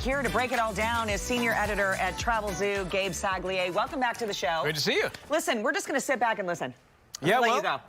Here to break it all down is senior editor at Travel Zoo, Gabe Saglie. Welcome back to the show. Great to see you. Listen, we're just going to sit back and listen. Yeah, Let well, you go.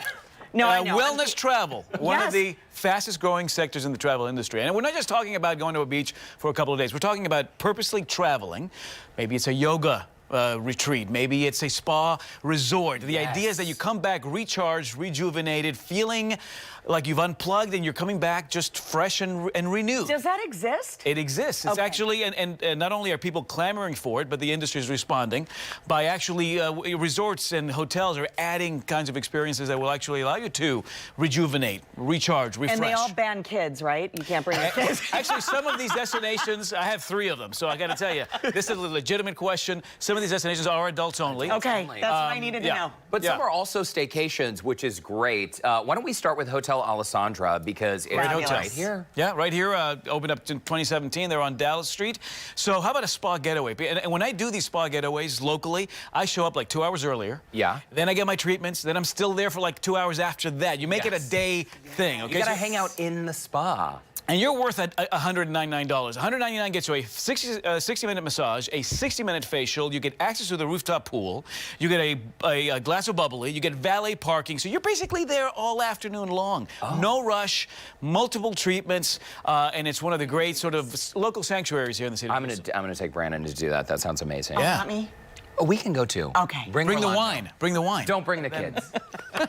No, I know. Wellness travel, one Yes. of the fastest growing sectors in the travel industry. And we're not just talking about going to a beach for a couple of days. We're talking about purposely traveling. Maybe it's a yoga retreat. Maybe it's a spa resort. The idea is that you come back recharged, rejuvenated, feeling like you've unplugged and you're coming back just fresh and renewed. Does that exist? It exists. It's actually, and not only are people clamoring for it, but the industry is responding by actually resorts and hotels are adding kinds of experiences that will actually allow you to rejuvenate, recharge, refresh. And they all ban kids, right? You can't bring your kids. Actually, some of these destinations, I have 3 of them, so I got to tell you, this is a legitimate question. Some of these destinations are adults only. Okay, that's what I needed to know. But some are also staycations, which is great. Why don't we start with Hotel Alessandra, because it's right here. Yeah, right here. Opened up in 2017. They're on Dallas Street. So how about a spa getaway? And when I do these spa getaways locally, I show up like 2 hours earlier. Yeah. Then I get my treatments. Then I'm still there for like 2 hours after that. You make it a day thing, okay? You gotta hang out in the spa. And you're worth $199. $199 gets you a 60-minute massage, a 60-minute facial. You get access to the rooftop pool. You get a glass of bubbly. You get valet parking. So you're basically there all afternoon long. No rush, multiple treatments, and it's one of the great sort of local sanctuaries here in the city. I'm gonna take Brandon to do that. That sounds amazing. Yeah. Not me? Oh, we can go too. Okay. Bring the wine. Bring the wine. Don't bring the kids.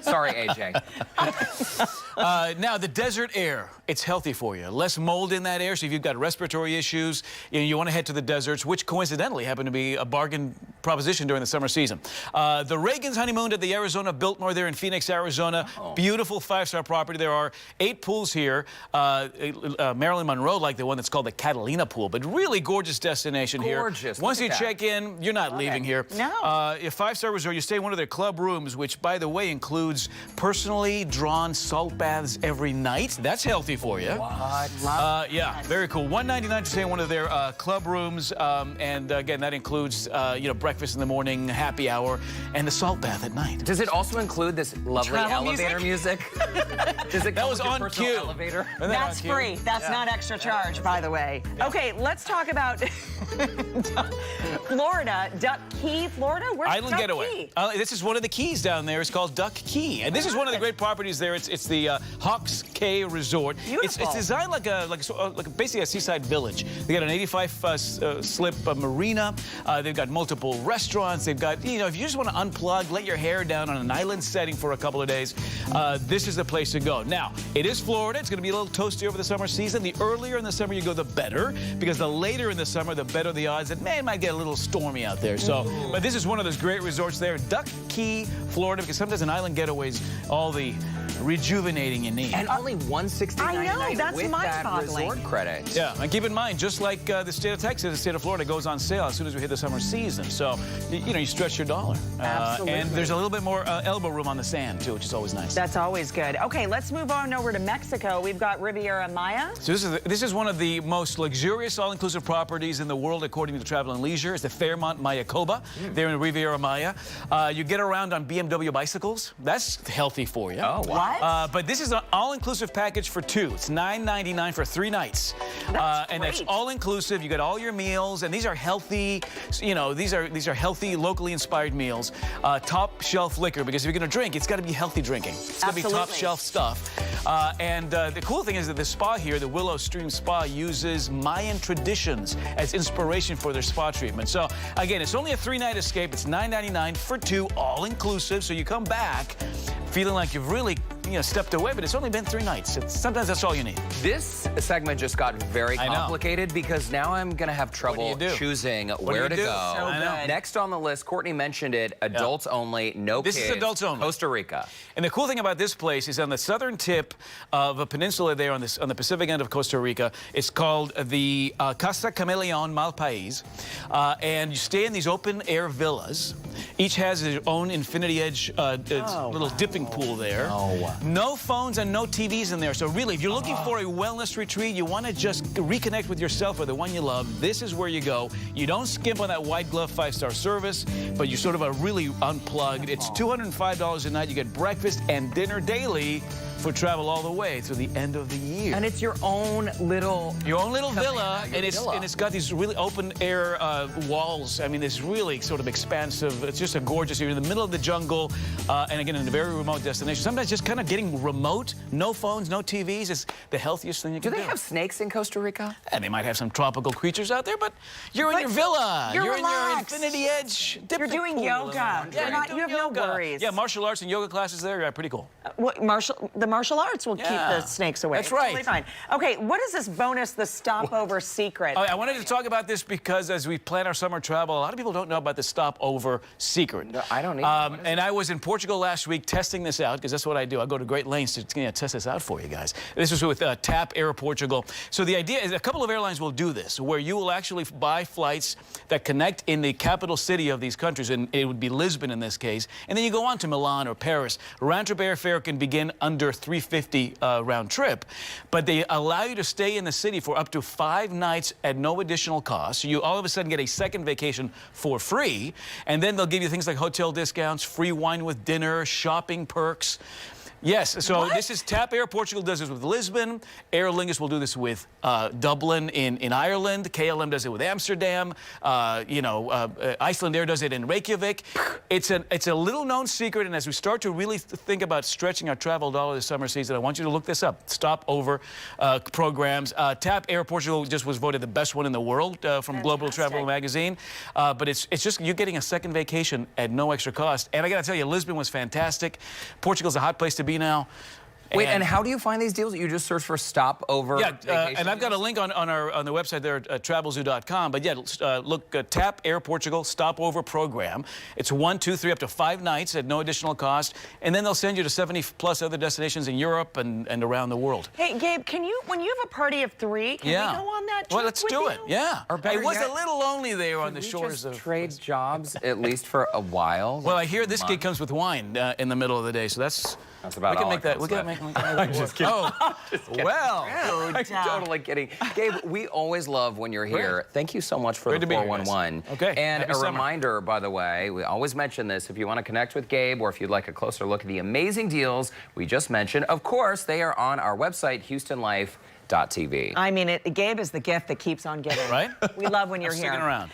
Sorry, AJ. Now, the desert air, it's healthy for you. Less mold in that air, so if you've got respiratory issues, you want to head to the deserts, which coincidentally happen to be a bargain proposition during the summer season. The Reagan's honeymooned at the Arizona Biltmore there in Phoenix, Arizona. Beautiful 5-star property. There are 8 pools here. Marilyn Monroe liked the one that's called the Catalina Pool, but really gorgeous destination here. Gorgeous. Once you check in, you're not leaving here. No. A 5-star resort, you stay in one of their club rooms, which, by the way, includes personally drawn salt baths every night. That's healthy for you. What? Yeah, very cool. $199 to stay in one of their club rooms, and again, that includes breakfast in the morning, happy hour, and the salt bath at night. Does it also include this lovely Travel elevator music? Does it That was come on with your personal cue. elevator? That's free. That's not extra charge, by the way. Okay, let's talk about Florida, Duck Key, Florida. Where's Island Duck Getaway. Key? This is one of the keys down there. It's called Duck Key, and this is one of the great properties there. It's the Hawks Cay Resort. Beautiful. It's designed like basically a seaside village. They got an 85-slip marina. They've got multiple restaurants. They've got, if you just want to unplug, let your hair down on an island setting for a couple of days, this is the place to go. Now, it is Florida. It's going to be a little toasty over the summer season. The earlier in the summer you go, the better, because the later in the summer, the better the odds that, it might get a little stormy out there. So, but this is one of those great resorts there, Duck Key, Florida, because sometimes an island getaway's all the rejuvenating you need. And only $169 I know, that's with that mind-boggling. resort credit. Yeah, and keep in mind, just like the state of Texas, the state of Florida goes on sale as soon as we hit the summer season. So, you stretch your dollar. Absolutely. And there's a little bit more elbow room on the sand, too, which is always nice. That's always good. Okay, let's move on over to Mexico. We've got Riviera Maya. So this is one of the most luxurious all-inclusive properties in the world, according to Travel and Leisure. It's the Fairmont Mayakoba. There in Riviera Maya. You get around on BMW bicycles. That's healthy for you. Oh, wow. What? But this is an all-inclusive package for 2. It's $9.99 for 3 nights. And that's great. all-inclusive. You get all your meals, and these are healthy, these are healthy, locally inspired meals. Top shelf liquor, because if you're going to drink, it's got to be healthy drinking. It's got to be top shelf stuff. And the cool thing is that the spa here, the Willow Stream Spa, uses Mayan traditions as inspiration for their spa treatment. So, again, it's only a 3-night escape. It's $9.99 for 2, all-inclusive. So you come back feeling like you've really stepped away, but it's only been 3 nights. Sometimes that's all you need. This segment just got very complicated because now I'm going to have trouble choosing where to go. So good. Next on the list, Courtney mentioned it, adults only, no kids. This is adults only. Costa Rica. And the cool thing about this place is on the southern tip of a peninsula there on the Pacific end of Costa Rica. It's called the Casa Camaleon Malpais. And you stay in these open-air villas. Each has its own infinity edge little dipping pool there. No phones and no TVs in there. So really, if you're looking for a wellness retreat, you want to just reconnect with yourself or the one you love, this is where you go. You don't skimp on that white glove 5-star service, but you sort of are really unplugged. It's $205 a night. You get breakfast and dinner daily for travel all the way to the end of the year. And it's your own little villa, and it's got these really open air walls. I mean, it's really sort of expansive. It's just a gorgeous. You're in the middle of the jungle, and again in a very remote destination. Sometimes just kind of getting remote, no phones, no TVs, is the healthiest thing you can do. Do they have snakes in Costa Rica? And they might have some tropical creatures out there, but you're in your villa. You're in your relaxed. Infinity Edge. You're doing yoga. You have no worries. Yeah, martial arts and yoga classes there. Yeah, pretty cool. The martial arts will keep the snakes away. That's right. Totally fine. Okay, what is this bonus, the stopover secret? I wanted to talk about this because as we plan our summer travel, a lot of people don't know about the stopover secret. No, I don't either. And I was in Portugal last week testing this out, because that's what I do. I go to great lengths to test this out for you guys. This was with TAP Air Portugal. So the idea is a couple of airlines will do this, where you will actually buy flights that connect in the capital city of these countries, and it would be Lisbon in this case, and then you go on to Milan or Paris. Round-trip airfare can begin under $350 round trip, but they allow you to stay in the city for up to 5 nights at no additional cost. So you all of a sudden get a second vacation for free, and then they'll give you things like hotel discounts, free wine with dinner, shopping perks. Yes, so this is TAP Air Portugal does this with Lisbon. Aer Lingus will do this with Dublin in Ireland. KLM does it with Amsterdam. Iceland Air does it in Reykjavik. It's a little known secret, and as we start to really think about stretching our travel dollar this summer season, I want you to look this up. Stopover programs. TAP Air Portugal just was voted the best one in the world from Global Travel Magazine. But it's just you're getting a second vacation at no extra cost. And I got to tell you, Lisbon was fantastic. Portugal's a hot place to be now. Wait, and how do you find these deals? You just search for stopover vacation and I've got a link on the website there at travelzoo.com. But yeah, look, TAP Air Portugal stopover program. It's 1, 2, 3, up to 5 nights at no additional cost, and then they'll send you to 70+ other destinations in Europe and around the world. Hey, Gabe, when you have a party of 3, can we go on that trip? Well, let's do it. Yeah. It was a little lonely there on the shores of. Trade jobs at least for a while. Well, I hear this gig comes with wine in the middle of the day, so that's about all. We can make that. I'm just kidding. Oh, well, I'm totally kidding. Gabe, we always love when you're here. Thank you so much for the 411. Okay. And a reminder, by the way, we always mention this. If you want to connect with Gabe, or if you'd like a closer look at the amazing deals we just mentioned, of course, they are on our website, HoustonLife.tv. I mean, Gabe is the gift that keeps on giving. Right? We love when you're here. Sticking around.